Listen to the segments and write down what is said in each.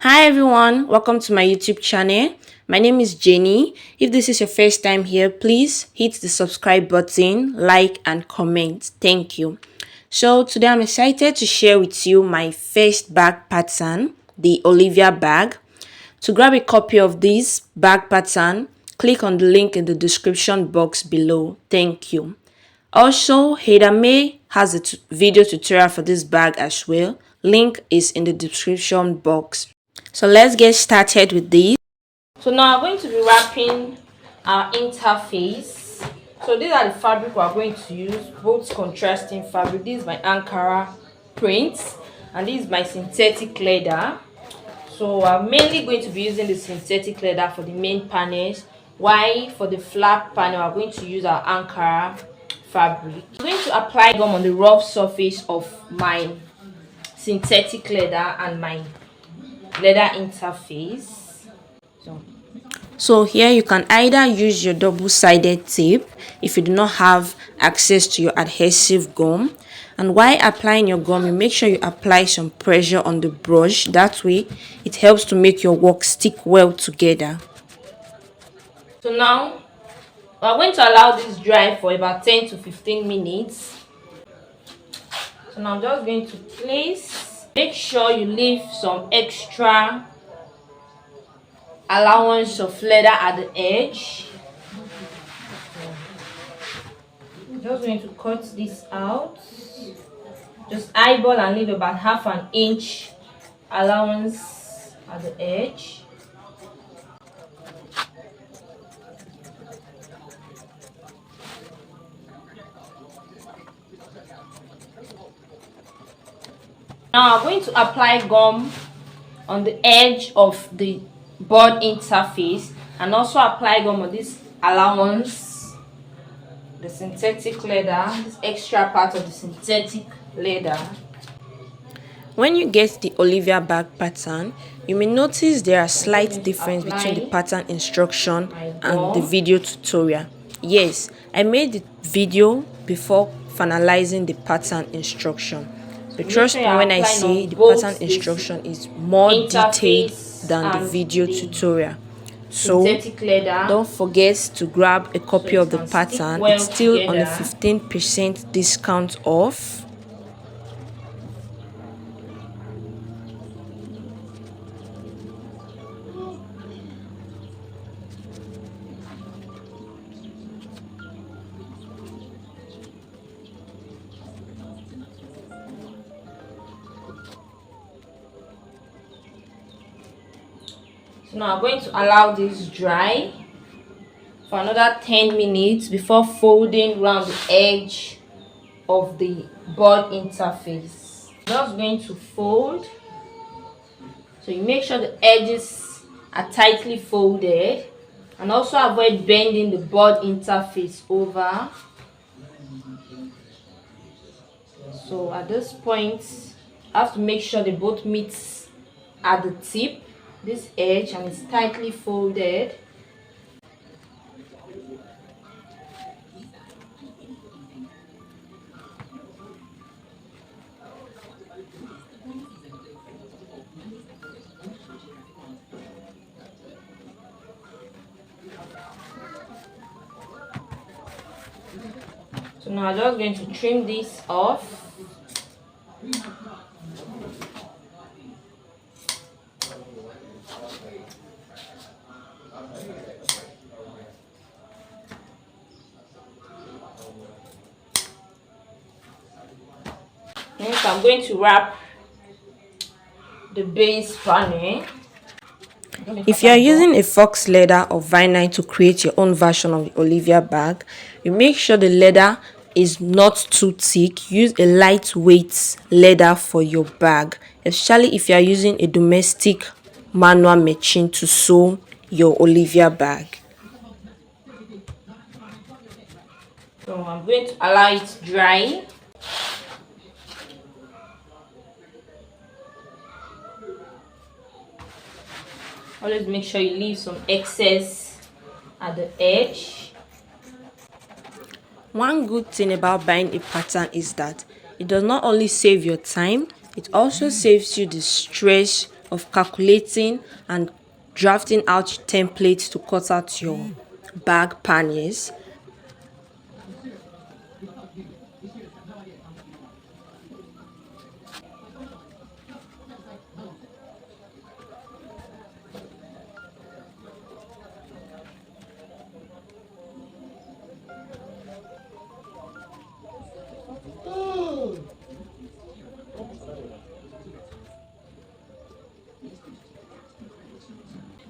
Hi everyone, welcome to my YouTube channel. My name is Jenny. If this is your first time here, please hit the subscribe button, like and comment. Thank you. So today I'm excited to share with you my first bag pattern, the Olivia bag. To grab a copy of this bag pattern, click on the link in the description box below. Thank you. Also, Heda May has a video tutorial for this bag as well. Link is in the description box. So let's get started with this. So now I'm going to be wrapping our interface. So these are the fabric we're going to use, both contrasting fabric. This is my Ankara print and this is my synthetic leather. So I'm mainly going to be using the synthetic leather for the main panels, while for the flap panel I'm going to use our Ankara fabric. I'm going to apply gum on the rough surface of my synthetic leather and my leather interface. So here you can either use your double-sided tape if you do not have access to your adhesive gum, and while applying your gum you make sure you apply some pressure on the brush. That way it helps to make your work stick well together. So now we're going to allow this dry for about 10 to 15 minutes. So now I'm just going to place, make sure you leave some extra allowance of leather at the edge. I'm just going to cut this out, just eyeball and leave about half an inch allowance at the edge. Now I'm going to apply gum on the edge of the board interface and also apply gum on this allowance, the synthetic leather, this extra part of the synthetic leather. When you get the Olivia bag pattern, you may notice there are slight difference between the pattern instruction and the video tutorial. Yes, I made the video before finalizing the pattern instruction. But trust me when I say the pattern instruction is more detailed than the video tutorial. So don't forget to grab a copy of the pattern. It's still on a 15% discount off. So now I'm going to allow this dry for another 10 minutes before folding around the edge of the board interface. I'm just going to fold, so you make sure the edges are tightly folded and also avoid bending the board interface over. So at this point I have to make sure they both meet at the tip, this edge, and it's tightly folded. So now I'm just going to trim this off. Next, I'm going to wrap the base panel. If you are using a fox leather or vinyl to create your own version of the Olivia bag, you make sure the leather is not too thick. Use a lightweight leather for your bag, especially if you are using a domestic manual machine to sew your Olivia bag. So I'm going to allow it dry. Always make sure you leave some excess at the edge. One good thing about buying a pattern is that it does not only save your time, it also saves you the stress of calculating and drafting out templates to cut out your bag panniers.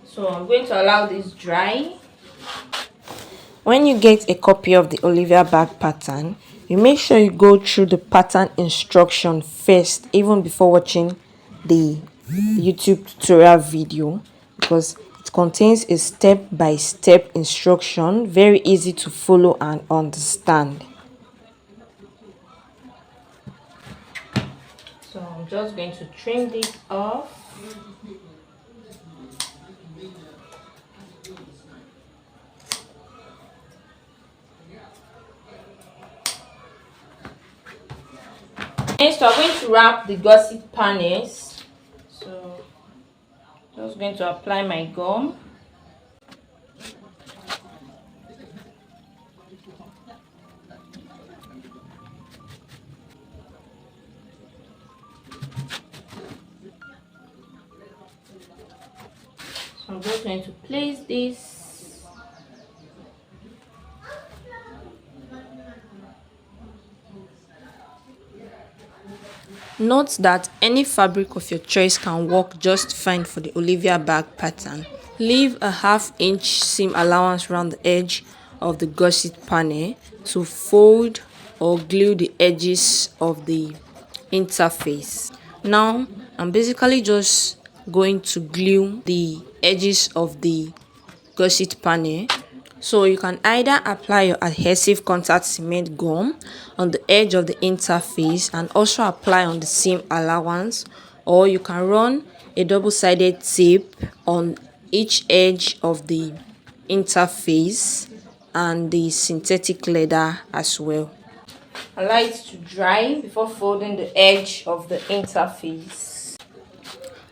So I'm going to allow this dry. When you get a copy of the Olivia Bag pattern, you make sure you go through the pattern instruction first, even before watching the YouTube tutorial video, because it contains a step-by-step instruction, very easy to follow and understand. So I'm just going to trim this off. Next, we're going to wrap the gusset panels. So just going to apply my gum. So I'm just going to place this. Note that any fabric of your choice can work just fine for the Olivia Bag pattern. Leave a ½ inch seam allowance around the edge of the gusset panel to fold or glue the edges of the interface. Now I'm basically just going to glue the edges of the gusset panel. So you can either apply your adhesive contact cement gum on the edge of the interface and also apply on the seam allowance, or you can run a double-sided tape on each edge of the interface and the synthetic leather as well. Allow it to dry before folding the edge of the interface.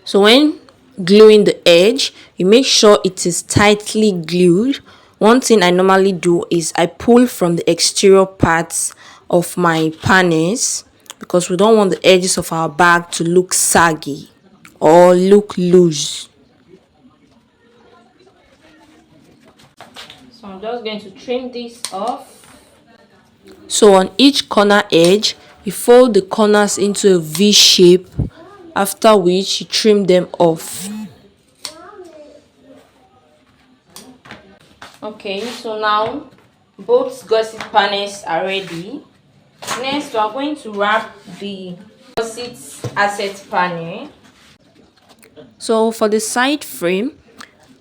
So when gluing the edge, you make sure it is tightly glued. One thing I normally do is I pull from the exterior parts of my panels because we don't want the edges of our bag to look saggy or look loose. So I'm just going to trim this off. So on each corner edge, you fold the corners into a V shape, after which you trim them off. Okay, so now both gusset panels are ready. Next, we are going to wrap the gusset asset panel. So for the side frame,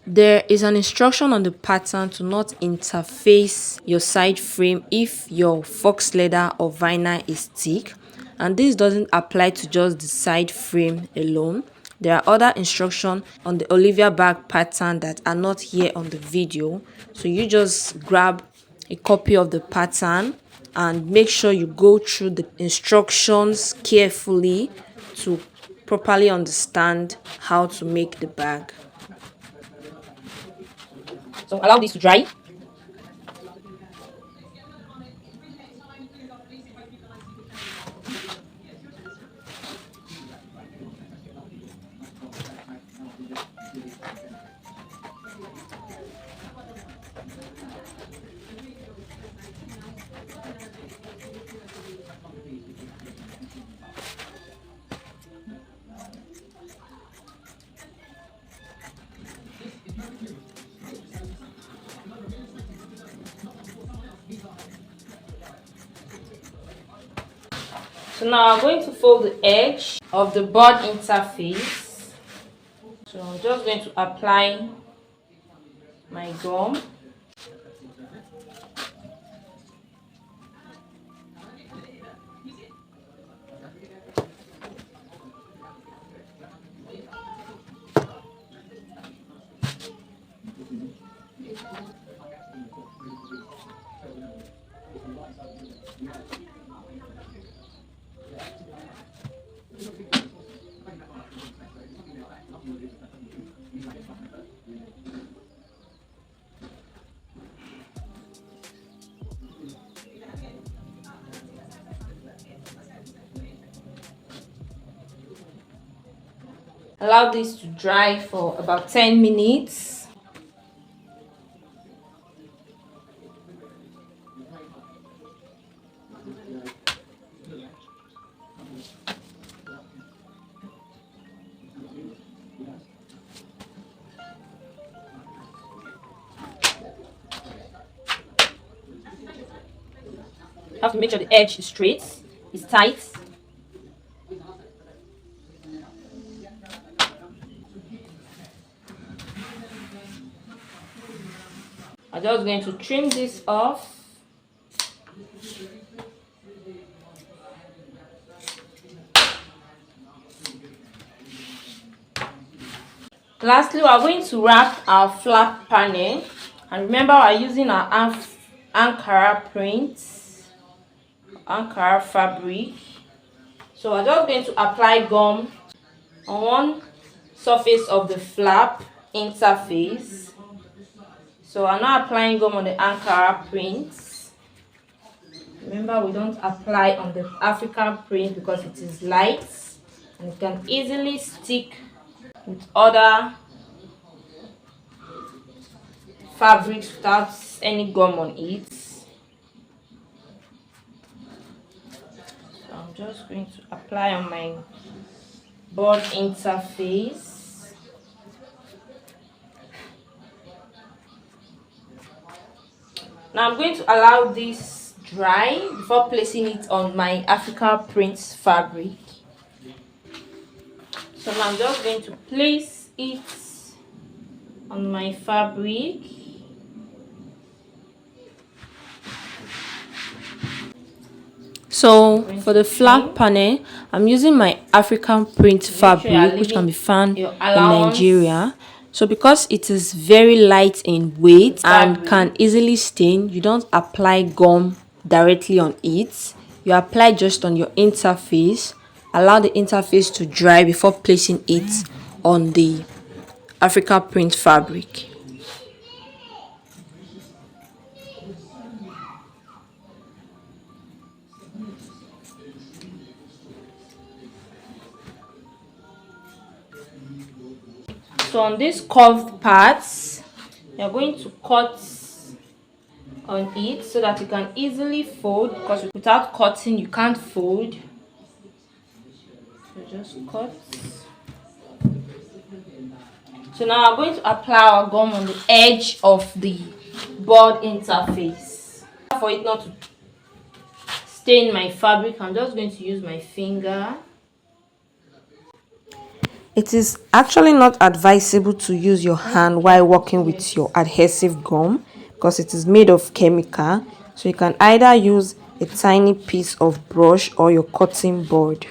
there is an instruction on the pattern to not interface your side frame if your fox leather or vinyl is thick, and this doesn't apply to just the side frame alone. There are other instructions on the Olivia Bag pattern that are not here on the video, so you just grab a copy of the pattern and make sure you go through the instructions carefully to properly understand how to make the bag. So allow this to dry. So now I'm going to fold the edge of the board interface. So I'm just going to apply my gum. Allow this to dry for about 10 minutes. You have to make sure the edge is straight, is tight. I'm just going to trim this off. Lastly, we are going to wrap our flap panel, and remember we are using our Ankara prints, Ankara fabric. So we're just going to apply gum on one surface of the flap interface. So I'm not applying gum on the Ankara prints. Remember, we don't apply on the African print because it is light and it can easily stick with other fabrics without any gum on it. So I'm just going to apply on my board interface. Now I'm going to allow this dry before placing it on my Africa prints fabric. So now I'm just going to place it on my fabric. So for the flap panel, I'm using my African print fabric, which can be found in Nigeria. So because it is very light in weight and can easily stain, you don't apply gum directly on it. You apply just on your interface. Allow the interface to dry before placing it on the Africa print fabric. So on these curved parts, you're going to cut on it so that you can easily fold, because without cutting you can't fold. So just cut. So now I'm going to apply our gum on the edge of the board interface. For it not to stain my fabric, I'm just going to use my finger. It is actually not advisable to use your hand while working with your adhesive gum because it is made of chemical. So you can either use a tiny piece of brush or your cutting board.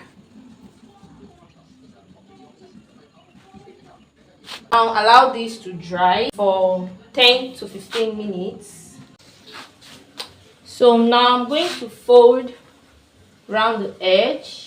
Now allow this to dry for 10 to 15 minutes. So now I'm going to fold around the edge.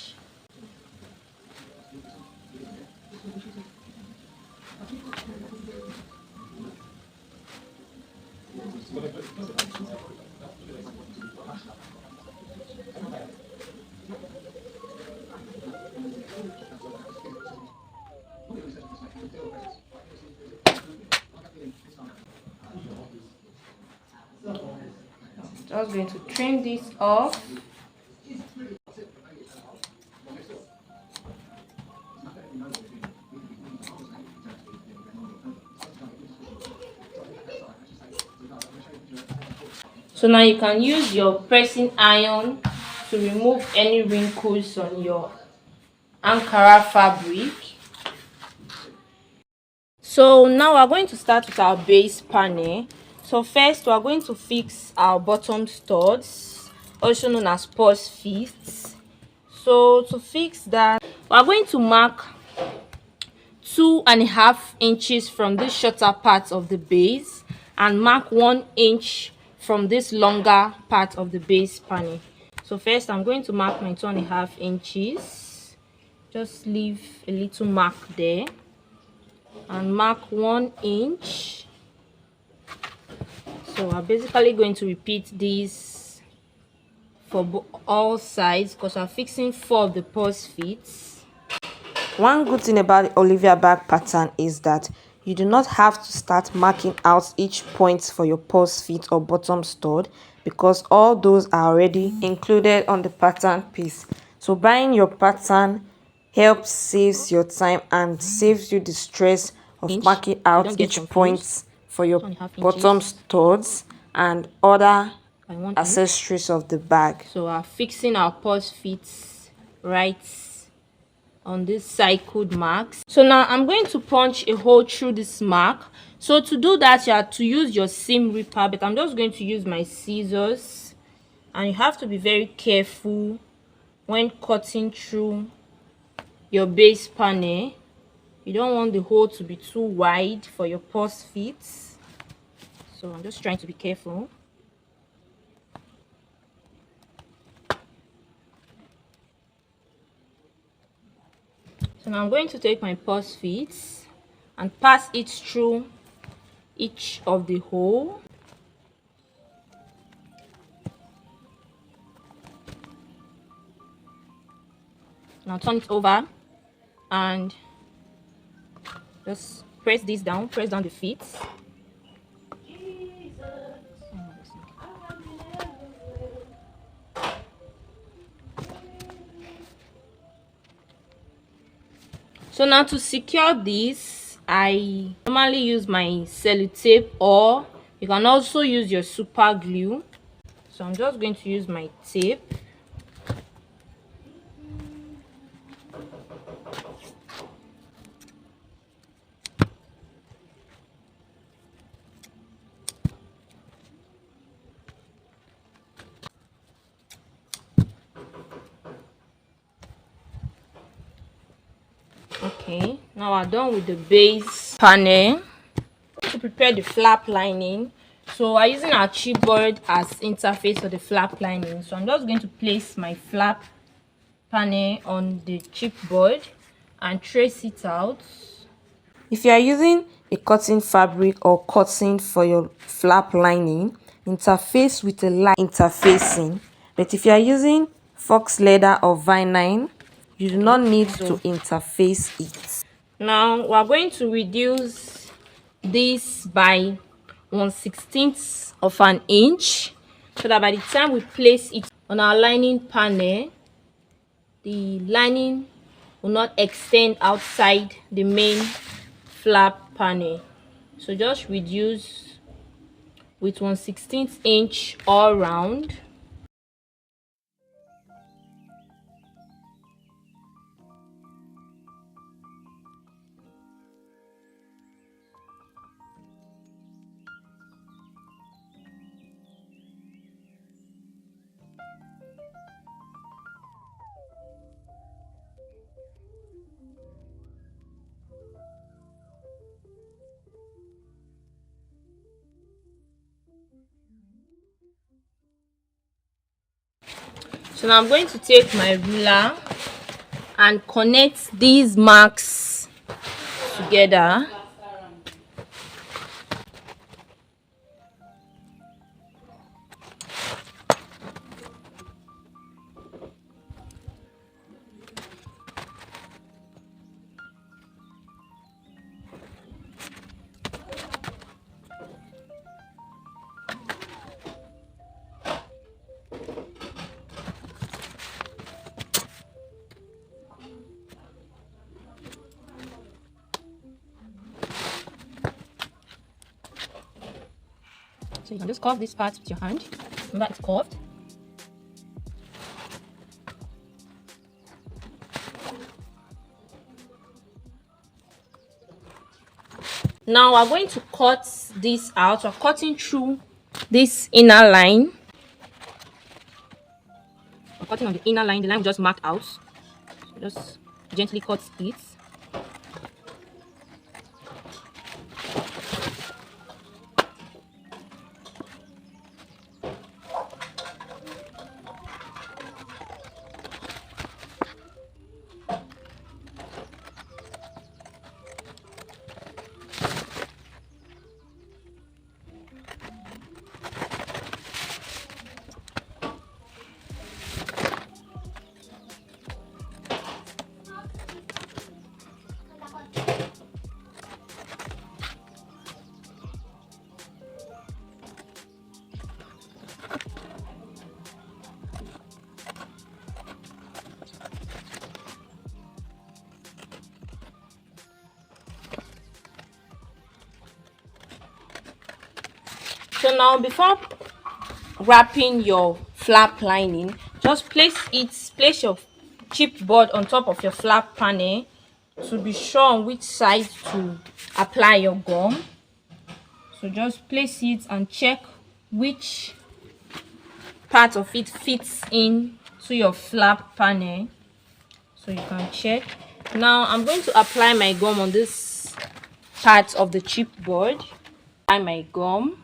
Just going to trim this off. So now you can use your pressing iron to remove any wrinkles on your Ankara fabric. So now we're going to start with our base panel. So first we're going to fix our bottom studs, also known as purse feet. So to fix that, we're going to mark 2.5 inches from this shorter part of the base and mark 1 inch from this longer part of the base panel. So first I'm going to mark my 2.5 inches. Just leave a little mark there and mark 1 inch. So I'm basically going to repeat this for all sides because I'm fixing 4 of the purse feet. One good thing about the Olivia bag pattern is that you do not have to start marking out each point for your purse fit or bottom stud, because all those are already included on the pattern piece. So buying your pattern helps saves your time and saves you the stress of marking out each point for your bottom studs and other accessories of the bag. So we're fixing our purse fits right on this cycled marks. So now I'm going to punch a hole through this mark. So to do that, you have to use your seam ripper, but I'm just going to use my scissors, and you have to be very careful when cutting through your base panel. You don't want the hole to be too wide for your purse fits, so I'm just trying to be careful. So now I'm going to take my purse fits and pass it through each of the hole. Now turn it over and just press this down, press down the feet. So now to secure this, I normally use my sellotape, or you can also use your super glue. So I'm just going to use my tape. Okay, now we're done with the base panel. To prepare the flap lining, so we're using our chipboard as interface for the flap lining. So I'm just going to place my flap panel on the chipboard and trace it out. If you are using a cotton fabric or cotton for your flap lining, interface with a line interfacing. But if you are using fox leather or vinyl, you do not need to interface it. Now we're going to reduce this by 1/16 of an inch, so that by the time we place it on our lining panel, the lining will not extend outside the main flap panel. So just reduce with 1/16 inch all round. So now I'm going to take my ruler and connect these marks together. So you can just curve this part with your hand. Remember, it's curved. Now we're going to cut this out. We're cutting through this inner line. We're cutting on the inner line, the line we just marked out. So just gently cut it. So now, before wrapping your flap lining, just place your chipboard on top of your flap panel to be sure on which side to apply your gum. So just place it and check which part of it fits in to your flap panel, so you can check. Now I'm going to apply my gum on this part of the chipboard. Apply my gum.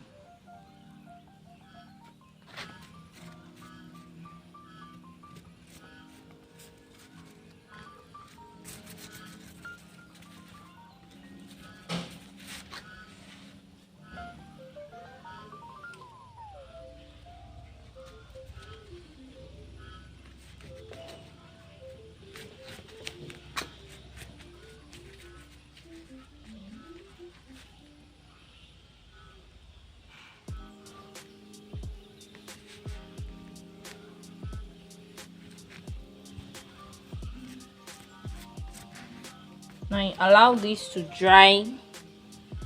Now allow this to dry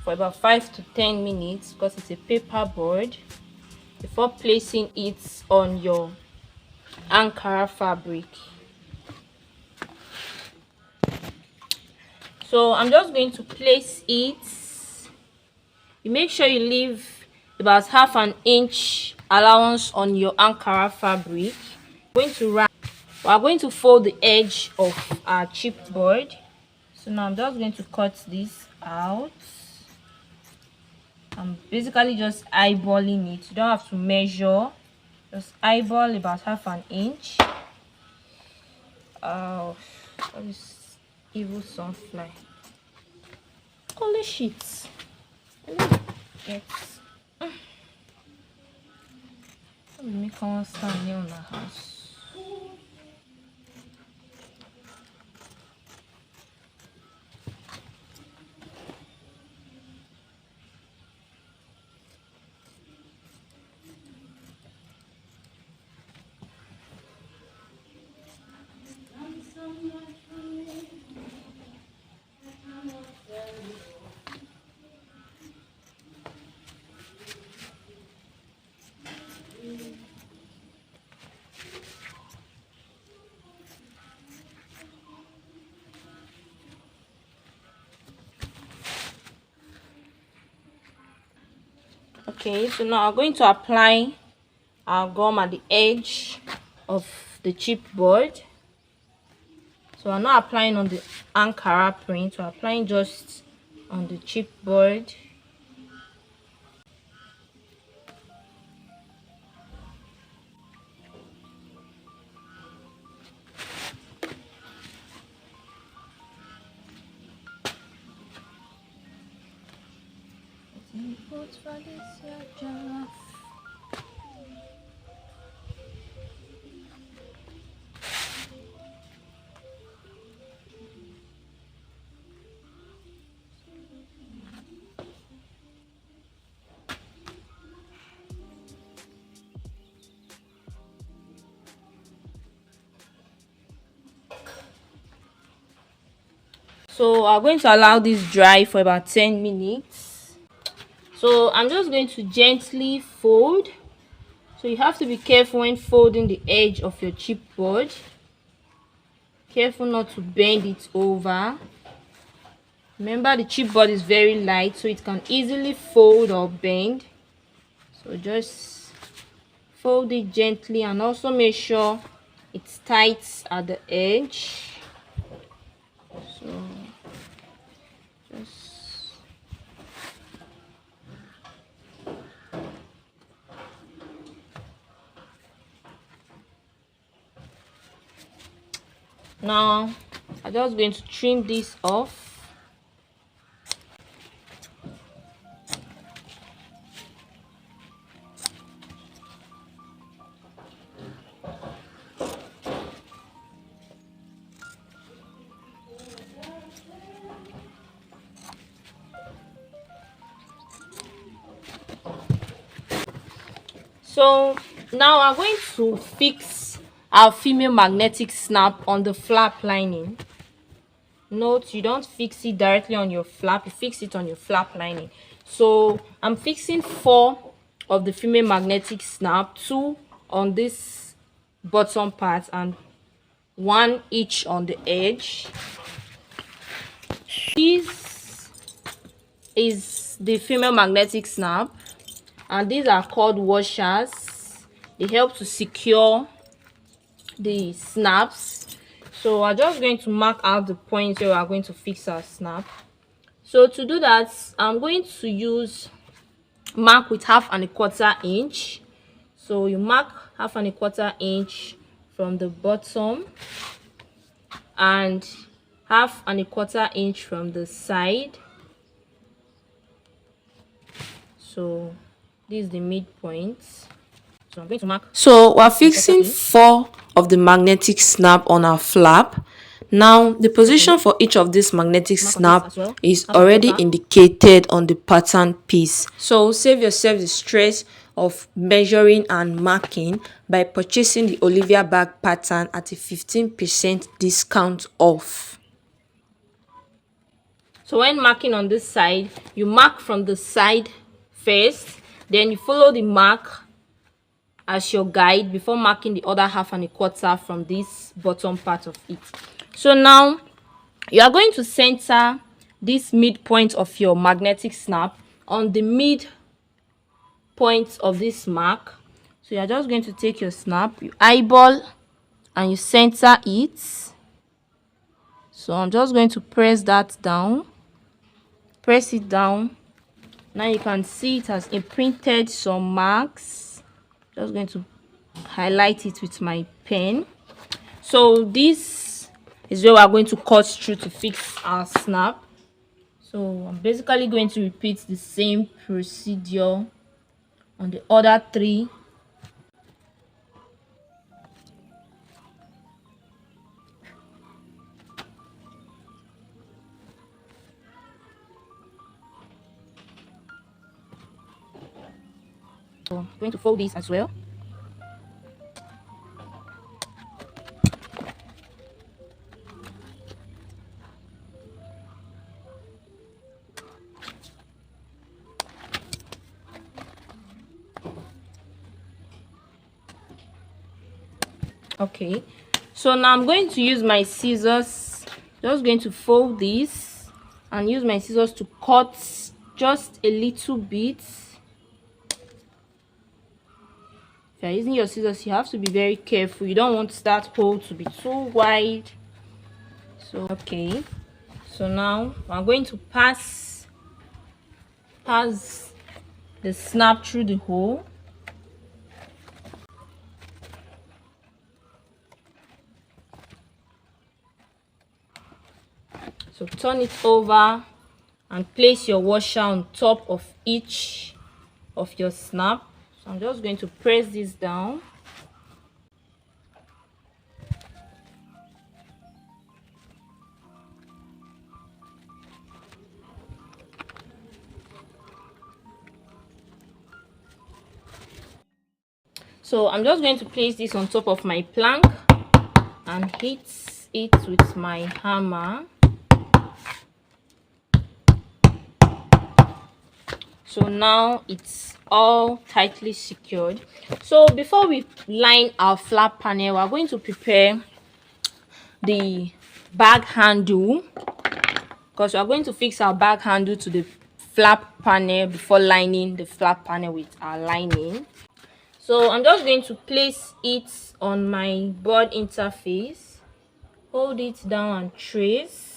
for about 5 to 10 minutes because it's a paper board before placing it on your Ankara fabric. So I'm just going to place it. You make sure you leave about half an inch allowance on your Ankara fabric. We are going to fold the edge of our chipboard. So now I'm just going to cut this out. I'm basically just eyeballing it. You don't have to measure. Just eyeball about half an inch. What is evil sunfly? Holy shit. Let me come and stand here on the house. Okay, so now I'm going to apply our gum at the edge of the chipboard. So I'm not applying on the Ankara print, so I'm applying just on the chipboard. So I'm going to allow this dry for about 10 minutes. So I'm just going to gently fold. So you have to be careful when folding the edge of your chipboard. Careful not to bend it over. Remember, the chipboard is very light, so it can easily fold or bend. So just fold it gently and also make sure it's tight at the edge. So just now I'm just going to trim this off. So now I'm going to fix our female magnetic snap on the flap lining. Note, you don't fix it directly on your flap, you fix it on your flap lining. So I'm fixing 4 of the female magnetic snap, 2 on this bottom part and 1 each on the edge. This is the female magnetic snap, and these are called washers. They help to secure the snaps. So we're just going to mark out the points where we are going to fix our snap. So to do that, I'm going to use mark with 1/4 inch. So you mark 1/4 inch from the bottom and 1/4 inch from the side. So this is the midpoint. So I'm going to mark. So we're fixing 4 of the magnetic snap on our flap. Now the position for each of these magnetic snap is already indicated on the pattern piece. So save yourself the stress of measuring and marking by purchasing the Olivia Bag pattern at a 15% discount off. So when marking on this side, you mark from the side first, then you follow the mark as your guide before marking the other 1/4 from this bottom part of it. So now you are going to center this midpoint of your magnetic snap on the mid point of this mark. So you're just going to take your snap, you eyeball and you center it. So I'm just going to press that down, press it down. Now you can see it has imprinted some marks. Just going to highlight it with my pen. So this is where we are going to cut through to fix our snap. So I'm basically going to repeat the same procedure on the other 3. So I'm going to fold this as well. Okay, so now I'm going to use my scissors. Just going to fold this and use my scissors to cut just a little bit. If you're using your scissors, you have to be very careful. You don't want that hole to be too wide. So okay, so now I'm going to pass the snap through the hole. So turn it over and place your washer on top of each of your snap. So I'm just going to press this down. So I'm just going to place this on top of my plank and hit it with my hammer. So now it's all tightly secured. So before we line our flap panel, we're going to prepare the bag handle, because we're going to fix our bag handle to the flap panel before lining the flap panel with our lining. So I'm just going to place it on my board interface, hold it down and trace.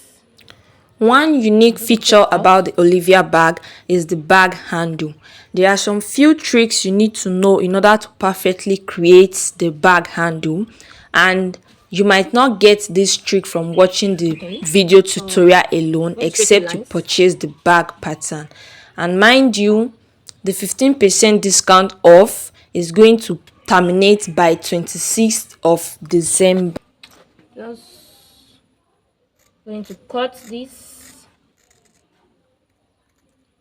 One unique feature about the Olivia bag is the bag handle. There are some few tricks you need to know in order to perfectly create the bag handle, and you might not get this trick from watching the video tutorial alone, except you purchase the bag pattern. And mind you, the 15% discount off is going to terminate by 26th of December. Just going to cut this.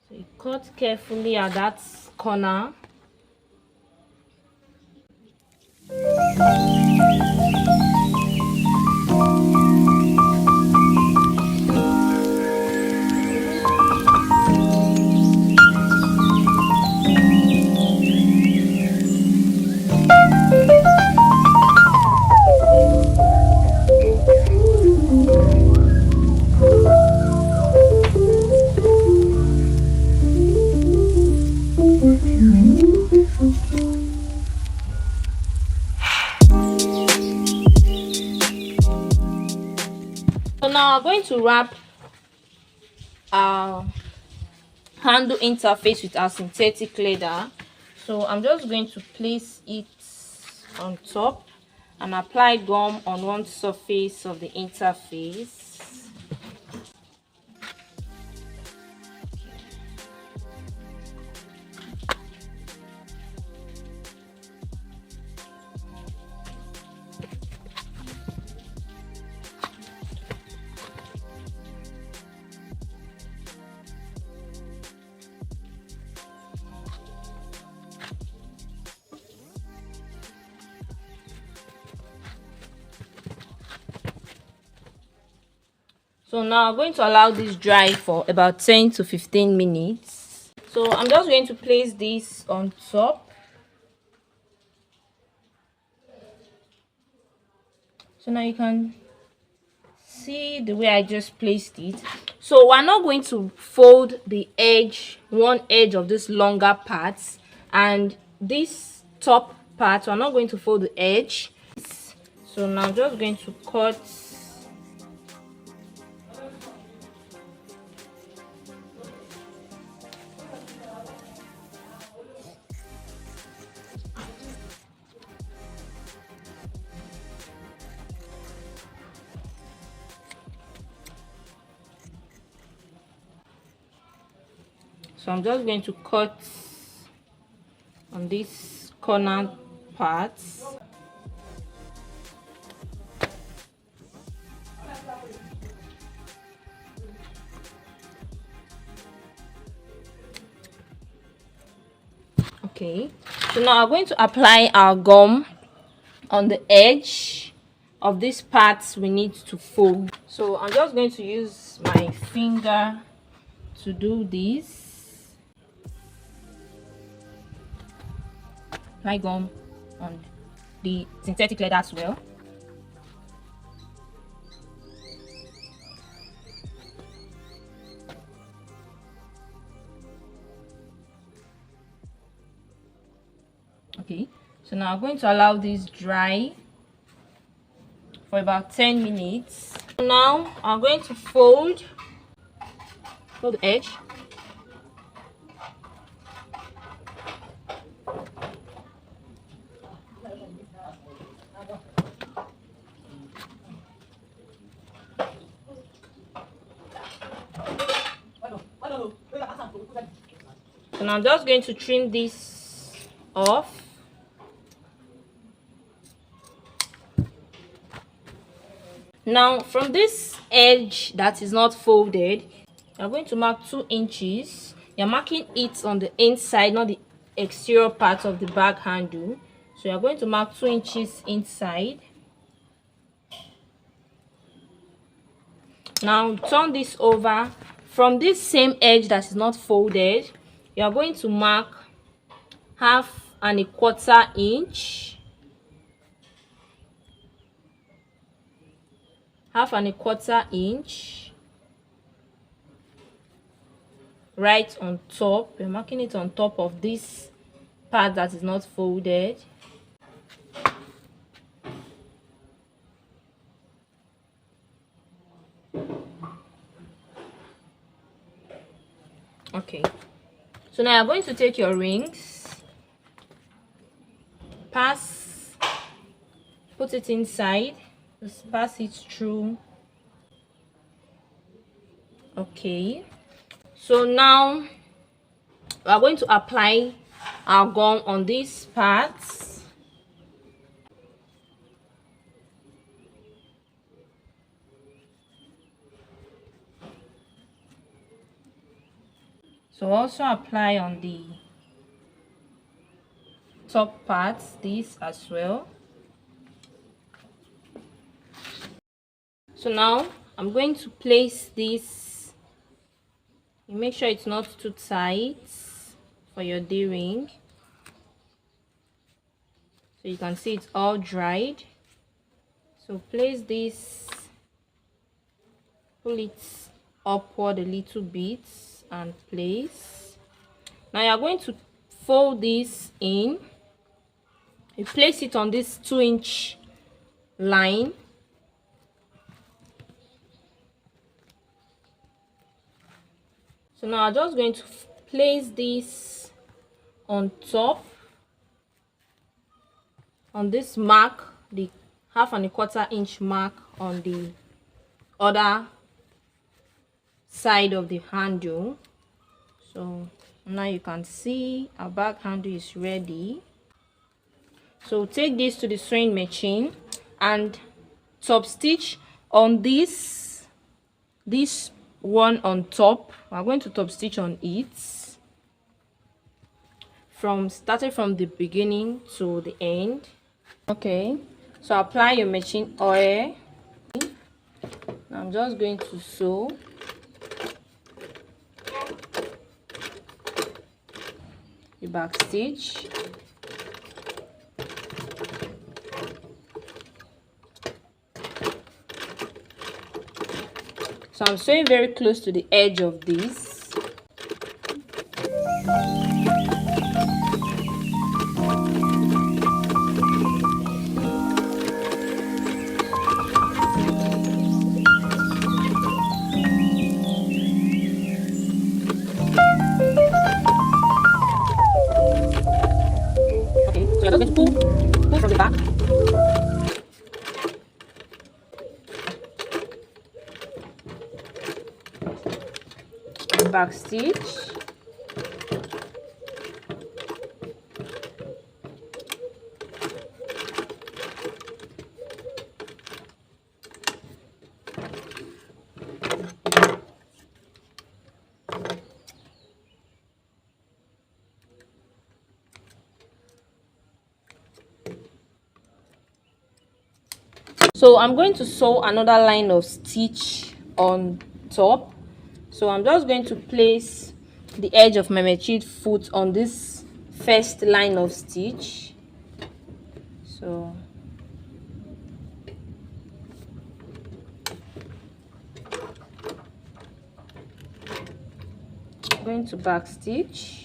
So you cut carefully at that corner. now I'm going to wrap our handle interface with our synthetic leather. So I'm just going to place it on top and apply gum on one surface of the interface. So now I'm going to allow this dry for about 10 to 15 minutes. So I'm just going to place this on top. So now you can see the way I just placed it. So we're not going to fold the edge, one edge of this longer parts, and this top part we're not going to fold the edge. So now I'm just going to cut. So I'm just going to cut on this corner parts. Okay, so now I'm going to apply our gum on the edge of these parts we need to fold. So I'm just going to use my finger to do this. Apply gum on the synthetic leather as well. Okay, so now I'm going to allow this dry for about 10 minutes. Now I'm going to fold the edge. So now I'm just going to trim this off. Now from this edge that is not folded, you're going to mark 2 inches. You're marking it on the inside, not the exterior part of the bag handle. So you're going to mark 2 inches inside. Now turn this over. From this same edge that is not folded, you're going to mark 1/4 inch. 1/4 inch right on top. We're marking it on top of this part that is not folded. Okay, so now you're going to take your rings, put it inside, just pass it through. Okay, so now we're going to apply our gum on these parts. So also apply on the top parts, this as well. So now I'm going to place this. You make sure it's not too tight for your D-ring. So you can see it's all dried. So place this, pull it upward a little bit and place. Now you're going to fold this in. You place it on this 2-inch line. So now I'm just going to place this on top, on this mark, the 1/2 inch mark on the other side of the handle. So now you can see our bag handle is ready. So take this to the sewing machine and top stitch on this one on top. We're going to top stitch on it starting from the beginning to the end. Okay, so apply your machine oil. I'm just going to sew. The back stitch. So I'm sewing very close to the edge of this. Okay, so you're just going to pull from the back. Back stitch. So I'm going to sew another line of stitch on top. So I'm just going to place the edge of my machine foot on this first line of stitch. So I'm going to back stitch.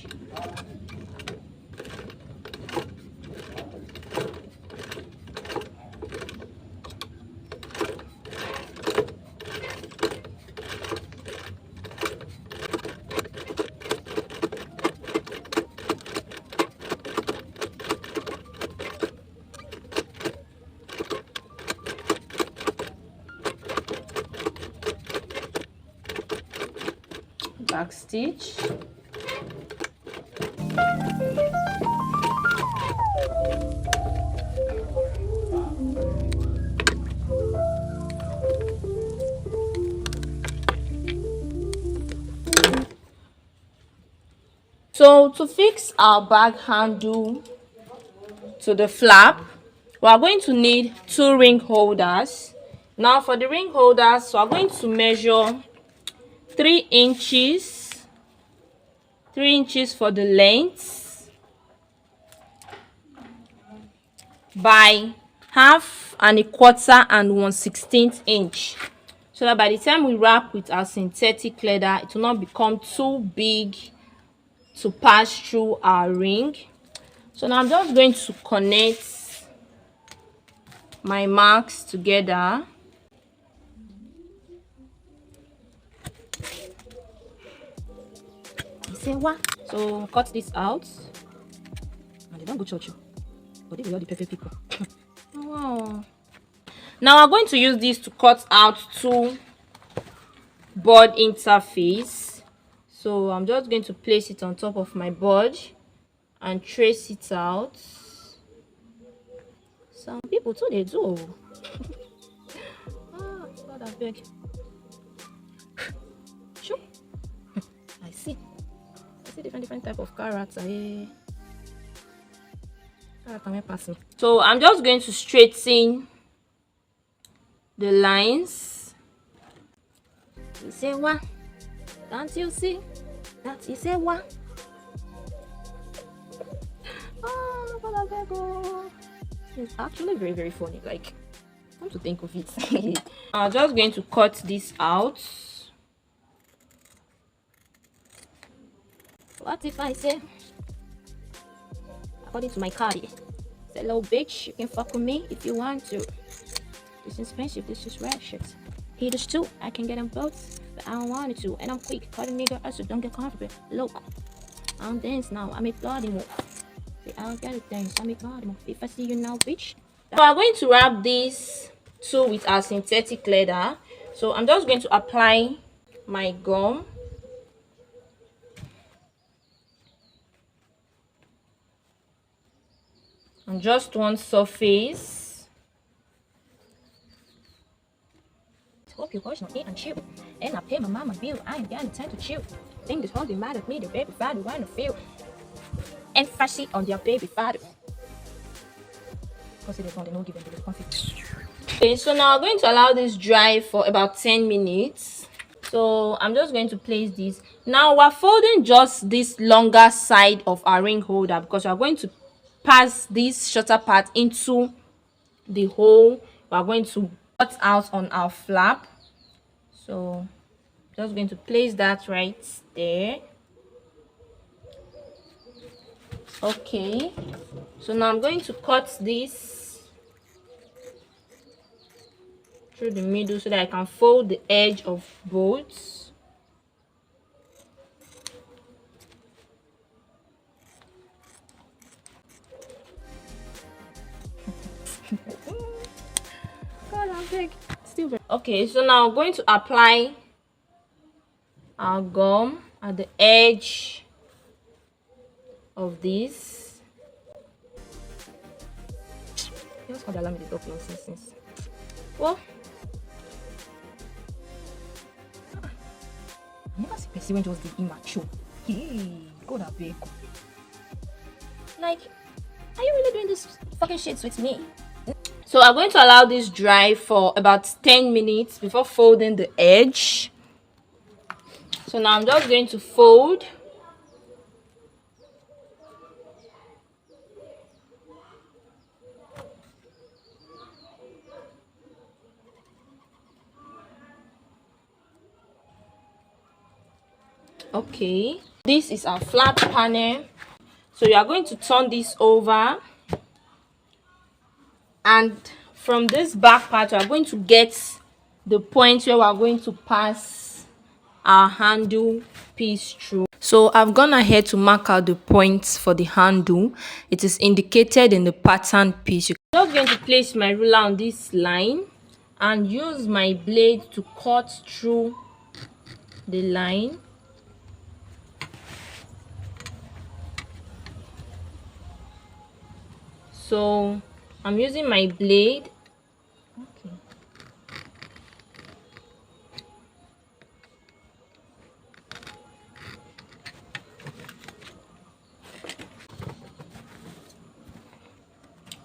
Back stitch. So to fix our bag handle to the flap, we are going to need 2 ring holders. Now for the ring holders, so I'm going to measure 3 inches, 3 inches for the length by 1/2 and 1/4 and 1/16 inch, so that by the time we wrap with our synthetic leather, it will not become too big to pass through our ring. So now I'm just going to connect my marks together. Say what? So cut this out. And they don't go church, but they are the perfect people. Wow. Now I'm going to use this to cut out 2 board interface. So I'm just going to place it on top of my board and trace it out. Some people too, they do. God, I beg. Sure. I see different type of character. So I'm just going to straighten the lines. You say what? Can't you see that? You say what? Oh, God, I beg. It's actually very, very funny. Like, come to think of it. I'm just going to cut this out. What if I say, according to my card, say, little bitch, you can fuck with me if you want to. This is expensive. This is rare shit. Heaters too. I can get them both, but I don't want it to, and I'm quick. Cut a nigga, I said don't get comfortable. Look, I don't dance now. I make body move. See, I don't gotta dance. I make body move. If I see you now, bitch. So I'm going to wrap this too with our synthetic leather. So I'm just going to apply my gum. On just one surface. Hope you watch no eat and chill. And I pay my mama bill. I ain't got no time to chill. Think this hungry mad at me, the baby father wanna feel. Emphasis on their baby father. Because they don't give them the confidence. Okay, so now I'm going to allow this dry for about 10 minutes. So I'm just going to place this. Now we're folding just this longer side of our ring holder because we're going to pass this shorter part into the hole we're going to cut out on our flap. So just going to place that right there. Okay, so now I'm going to cut this through the middle so that I can fold the edge of both. God, I'm big. Still very okay. So now I'm going to apply our gum at the edge of this. You just can't allow me to talk nonsense. Well, I never see person when just the immature. Hey, God, I beg. Like, are you really doing this fucking shit with me? So I'm going to allow this dry for about 10 minutes before folding the edge. So now I'm just going to fold. Okay, this is our flap panel. So you are going to turn this over, and from this back part we are going to get the point where we are going to pass our handle piece through. So I've gone ahead to mark out the points for the handle. It is indicated in the pattern piece. I'm just going to place my ruler on this line and use my blade to cut through the line. So I'm using my blade. Okay.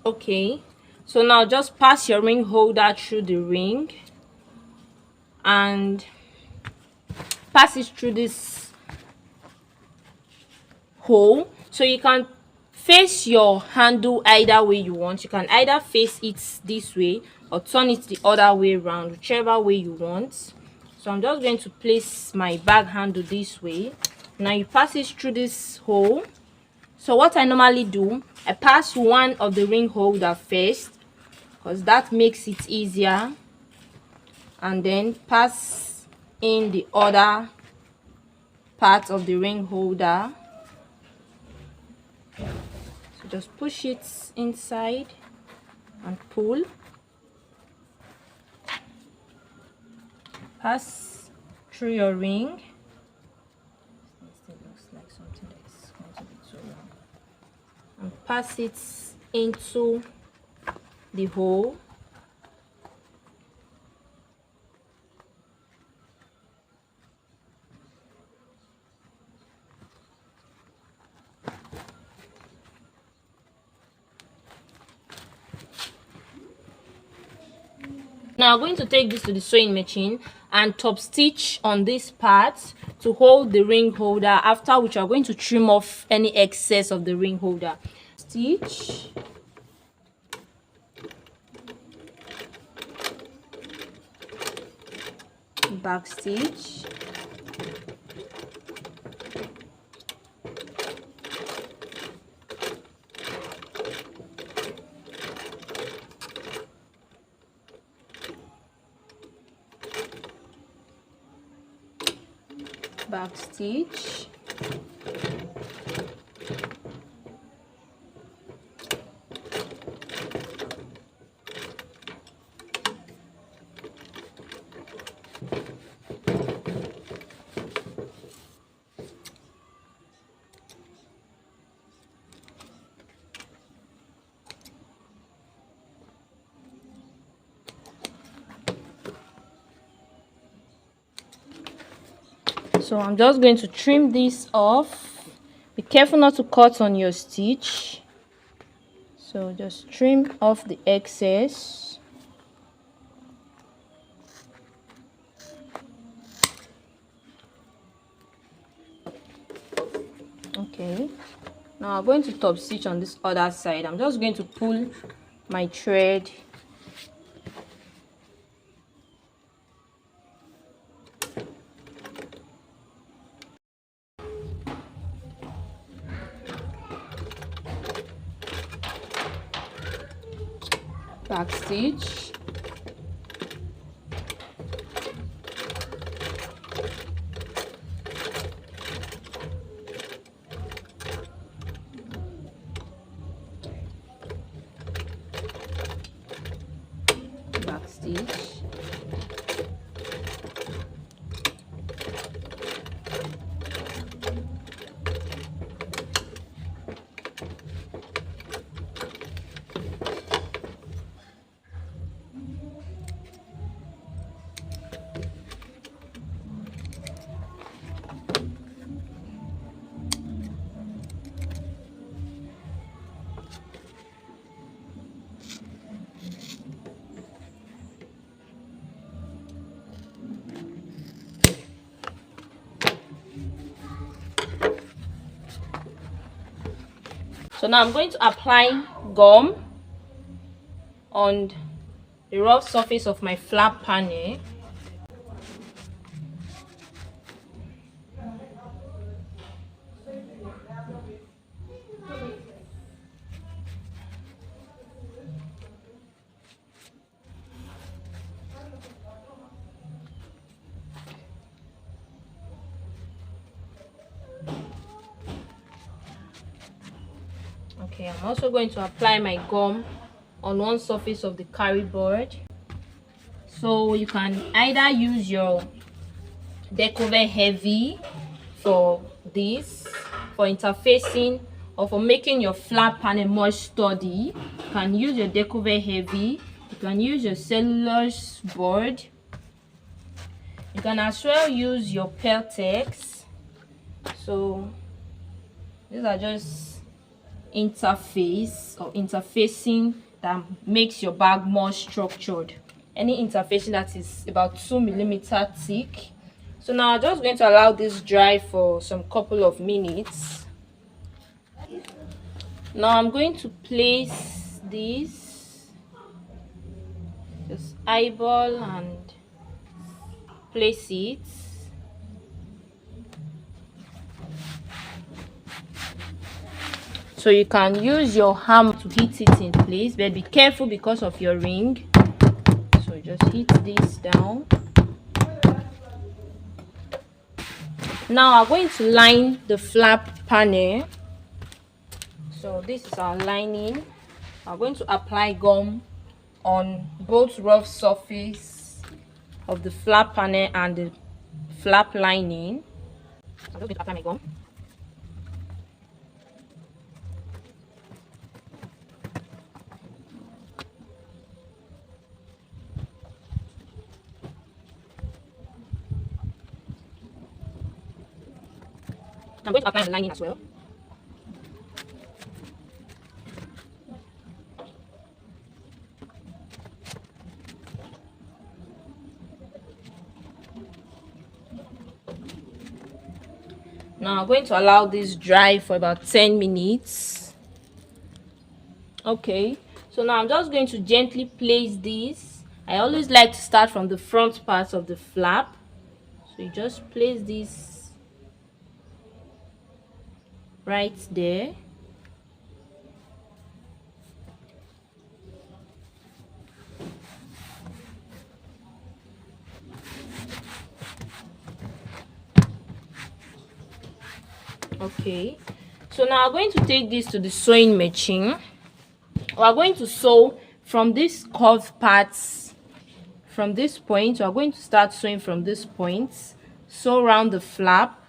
Okay, so now just pass your ring holder through the ring and pass it through this hole. So you can face your handle either way you want. You can either face it this way or turn it the other way around, whichever way you want. So I'm just going to place my bag handle this way. Now you pass it through this hole. So what I normally do, I pass one of the ring holder first because that makes it easier, and then pass in the other part of the ring holder. So just push it inside and pull. Pass through your ring. It still looks like something that's going to be too long. And pass it into the hole. Now I'm going to take this to the sewing machine and top stitch on this part to hold the ring holder, after which I'm going to trim off any excess of the ring holder. Stitch, back stitch, back stitch, so I'm just going to trim this off. Be careful not to cut on your stitch. So just trim off the excess. Okay, now I'm going to top stitch on this other side. I'm just going to pull my thread back stitch, back stitch, so now I'm going to apply gum on the rough surface of my flap panel. Okay, I'm also going to apply my gum on one surface of the carry board. So you can either use your decover heavy for this, for interfacing, or for making your flap panel more sturdy. You can use your decover heavy. You can use your cellulose board. You can as well use your Peltex. So these are just interface or interfacing that makes your bag more structured. Any interfacing that is about 2 millimeter thick. So now I'm just going to allow this dry for some couple of minutes. Now I'm going to place this, just eyeball and place it. So you can use your hammer to hit it in place, but be careful because of your ring. So just hit this down. Now I'm going to line the flap panel. So this is our lining. I'm going to apply gum on both rough surface of the flap panel and the flap lining. I'm going to apply my gum. I'm going to apply the lining as well. Now I'm going to allow this dry for about 10 minutes. Okay, so now I'm just going to gently place this. I always like to start from the front part of the flap. So you just place this right there. Okay, so now I'm going to take this to the sewing machine. We are going to sew from this curved parts. From this point, we are going to start sewing from this point, sew around the flap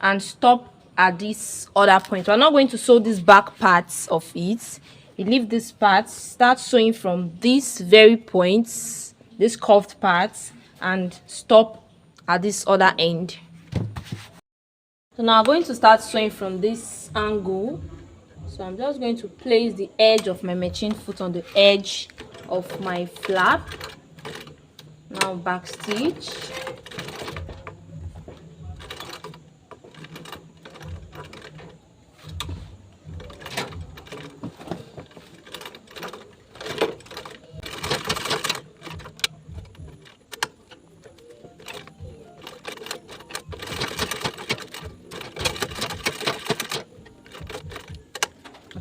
and stop at this other point. We're not going to sew these back parts of it. You leave this part, start sewing from these very points, this curved parts, and stop at this other end. So now I'm going to start sewing from this angle. So I'm just going to place the edge of my machine foot on the edge of my flap. Now back stitch.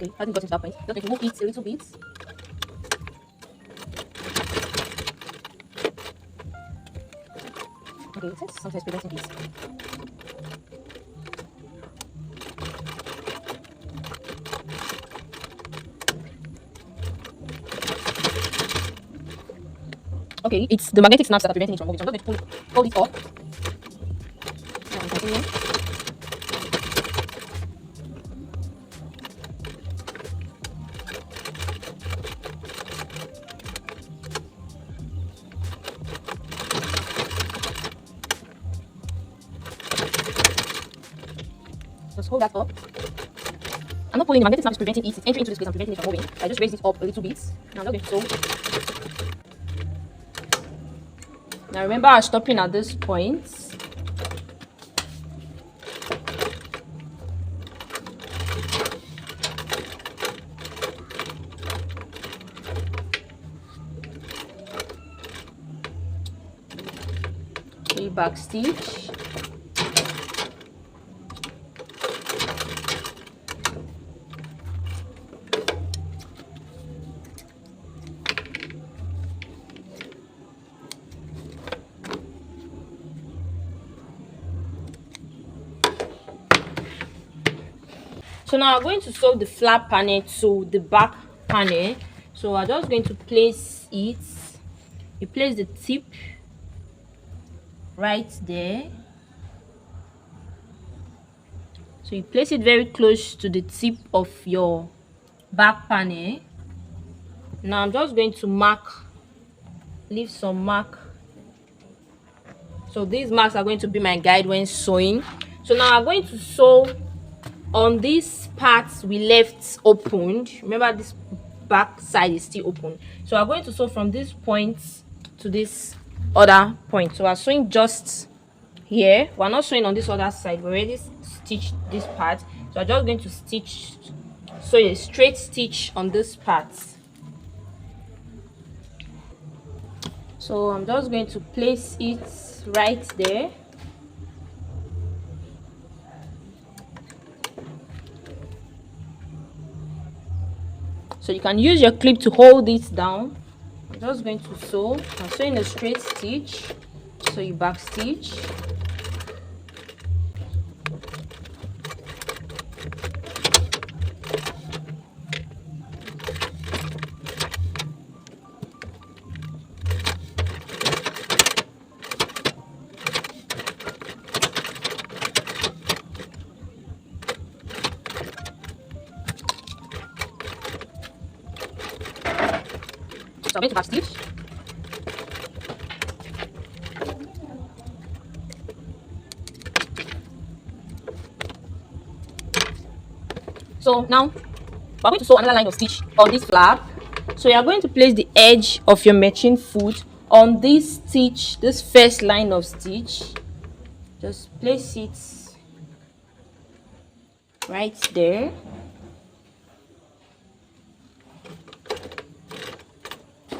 Okay, hasn't gotten to that point. Just going to move it a little bit. Okay, since sometimes preventing this. Okay, it's the magnetic snaps that are preventing it from moving. So I'm just going to hold it up. Now we continue. Just hold that up. I'm not pulling the magnetic snap is preventing it. It's entering into this place and preventing it from moving. I just raise it up a little bit. Now I'm just going to sew. Now remember, I'm stopping at this point. Okay, back stitch. So now I'm going to sew the flap panel to the back panel. So I'm just going to place it. You place the tip right there. So you place it very close to the tip of your back panel. Now I'm just going to mark, leave some mark. So these marks are going to be my guide when sewing. So now I'm going to sew on these parts we left opened. Remember, this back side is still open. So I'm going to sew from this point to this other point. So we're sewing just here. We're not sewing on this other side. We already stitched this part. So I'm just going to stitch, sew a straight stitch on this part. So I'm just going to place it right there. So you can use your clip to hold it down. I'm just going to sew. I'm sewing a straight stitch. So you back stitch. So I'm going to back stitch. So now we're going to sew another line of stitch on this flap. So you are going to place the edge of your machine foot on this stitch, this first line of stitch. Just place it right there.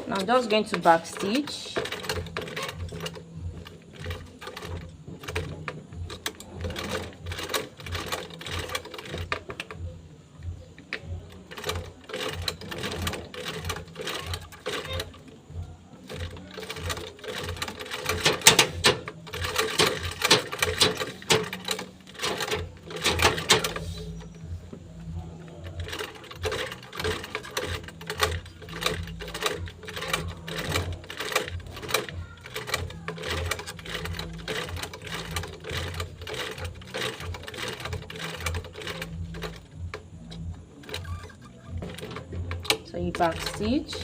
Now I'm just going to back stitch. So you back stitch.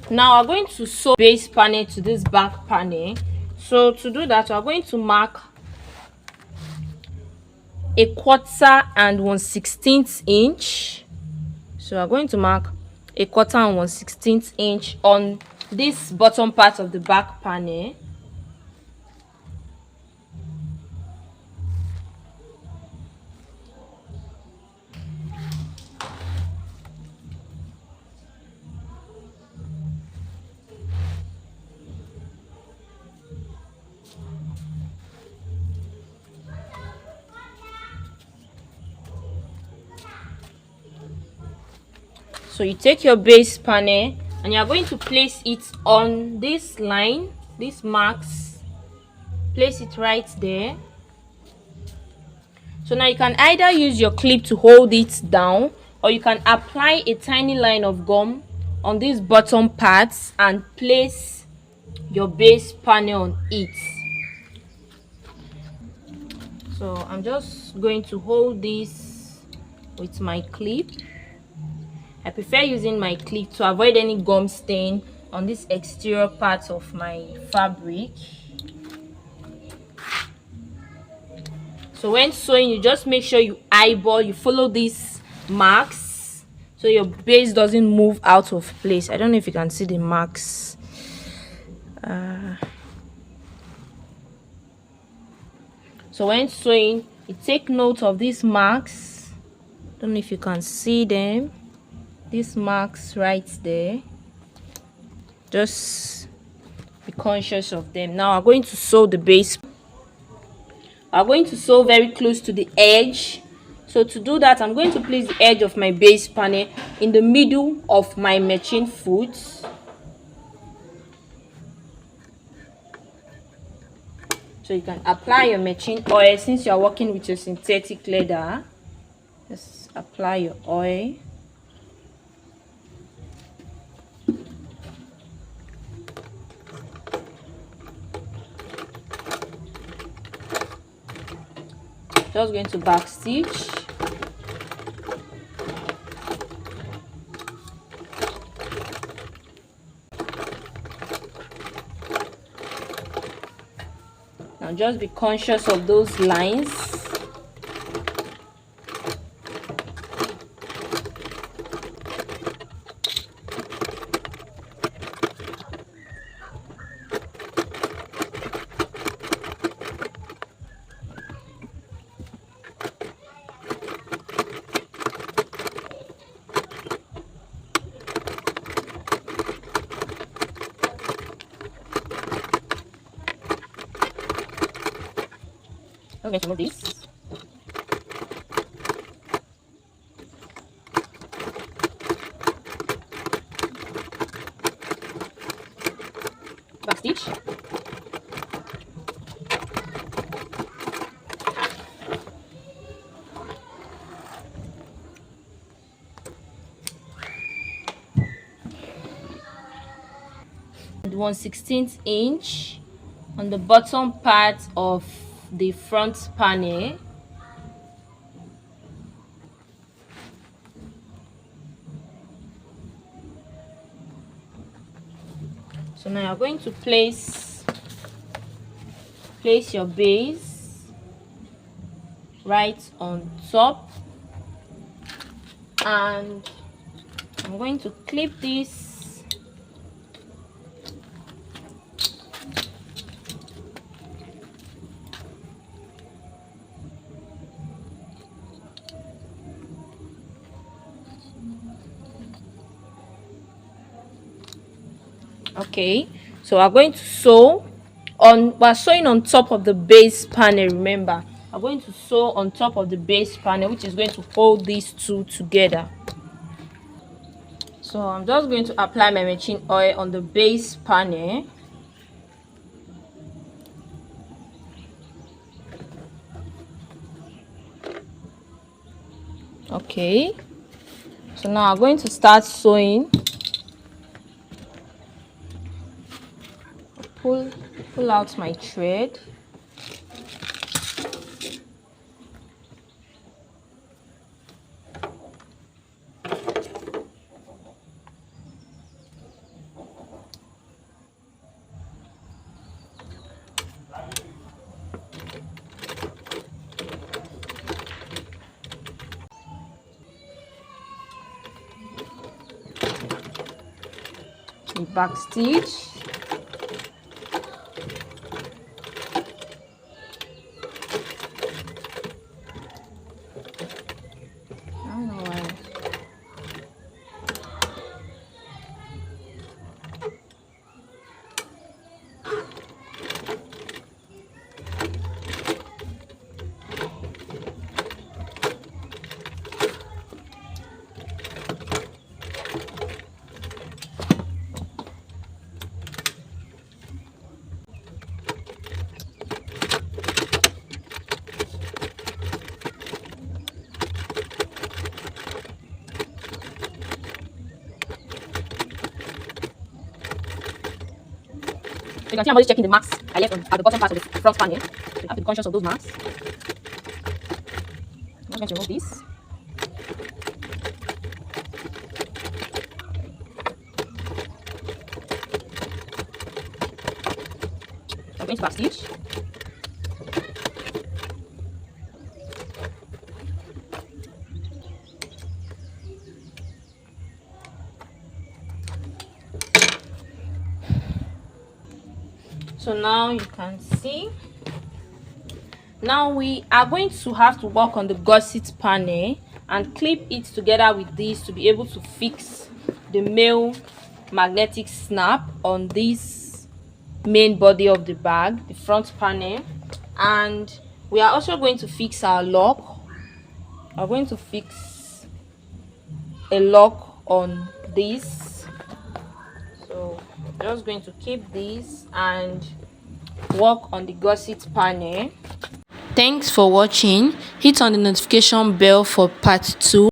Now we're going to sew base panel to this back panel. So to do that, we're going to mark 1/4 and 1/16 inch. So we're going to mark 1/4 and 1/16 inch on this bottom part of the back panel. So you take your base panel and you are going to place it on this line, these marks. Place it right there. So now you can either use your clip to hold it down, or you can apply a tiny line of gum on these bottom parts and place your base panel on it. So I'm just going to hold this with my clip. I prefer using my clip to avoid any gum stain on this exterior part of my fabric. So when sewing, you just make sure you eyeball, you follow these marks so your base doesn't move out of place. I don't know if you can see the marks. So when sewing, you take note of these marks. Don't know if you can see them. These marks right there, just be conscious of them. Now I'm going to sew the base. I'm going to sew very close to the edge. So to do that, I'm going to place the edge of my base panel in the middle of my machine foot. So you can apply your machine oil. Since you are working with your synthetic leather, just apply your oil. Just going to back stitch. Now just be conscious of those lines. I'm going to remove this. Back stitch. And 1/16 inch on the bottom part of the front panel. So now you're going to place your base right on top, and I'm going to clip this . Okay, so we're going to sew on, we're sewing on top of the base panel. Remember, I'm going to sew on top of the base panel, which is going to hold these two together. So I'm just going to apply my machine oil on the base panel. Okay, so now I'm going to start sewing. Pull out my thread. The back stitch. I don't know why. So you can see I'm always checking the marks I left at the bottom part of the front panel. So you have to be conscious of those marks. I'm just going to remove this. I'm going to back stitch. So now you can see. Now we are going to have to work on the gusset panel and clip it together with this to be able to fix the male magnetic snap on this main body of the bag, the front panel. And we are also going to fix our lock. I'm going to fix a lock on this. So I'm just going to keep this and work on the gusset panel. Thanks for watching. Hit on the notification bell for part 2.